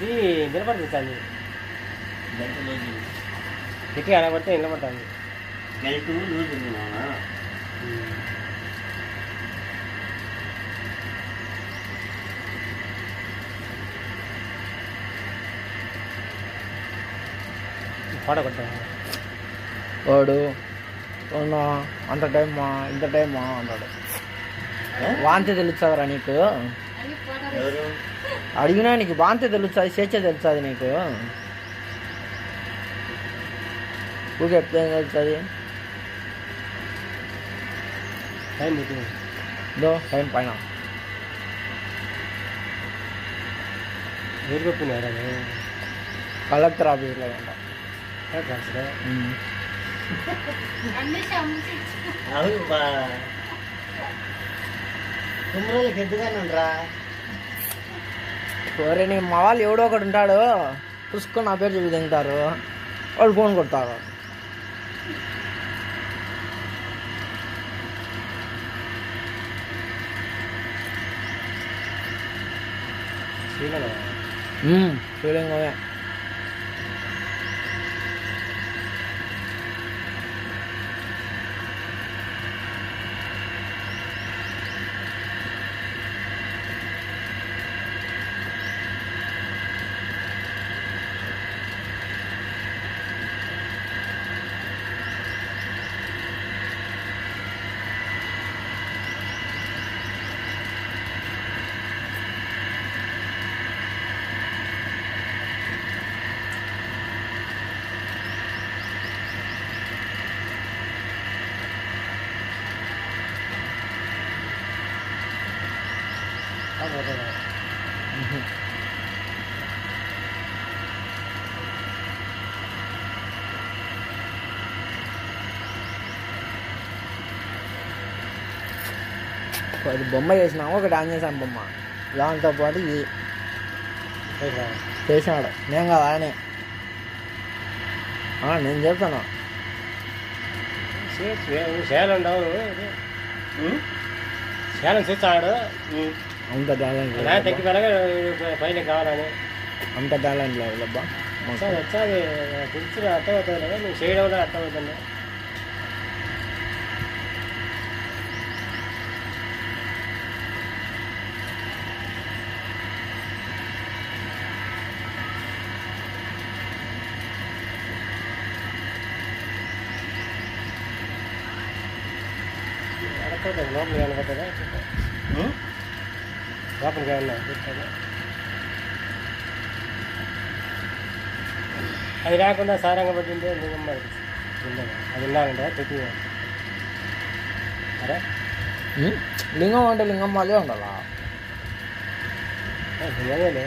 ఇది నిలబడుతుంది సార్ గట్టి అనబడితే నిలబడుతుంది గెల్టు లూజ్ ఉంది మామ పాడగొట్టాను వాడు అంత టైమా ఇంత టైమా అన్నాడు. వాంతి తెలుస్తుందిరా నీకు? అడిగినా నీకు వాంతి తెలుస్తుంది, స్వేచ్ఛ తెలుస్తుంది నీకు? ఊరికి ఎప్పుడు ఏం తెలుస్తుంది? టైం పైన కలెక్టర్ ఆఫీస్లో అంట. అవును బా కుమ్మరోళ్ళకి ఎద్దుగానండ్రా. సరే నీ మా వాళ్ళు ఎవడో ఒకడు ఉంటాడు, చూసుకొని నా పేరు చెప్పి తింటారు, వాళ్ళు ఫోన్ కొడతారు. శ్రీలింగమే. అది బొమ్మ చేసినాము, ఒకటి ఆంజనేయ బొమ్మ, దాంతో పాటు ఇది చేసినాడు. నేను కదా ఆయనే, నేను చెప్తాను. శాలం చూస్తాడు అంత టాలెంట్ పైన కావాలని, అంత టాలెంట్ లేదు అబ్బా. వచ్చాది తెలుసు, అర్థమవుతుంది కదా, నువ్వు చేయడం కూడా అర్థమవుతుంది. లోపలికి ఏమన్నా పట్టదా? లోపలికి ఏమన్నా పెట్టాదా? అది రాకుండా సారంగా పట్టింటే లింగమ్మ అది ఉన్నారంటే పెట్టి అరే లింగం అంటే లింగమ్మ అదే ఉండాలా? లింగమే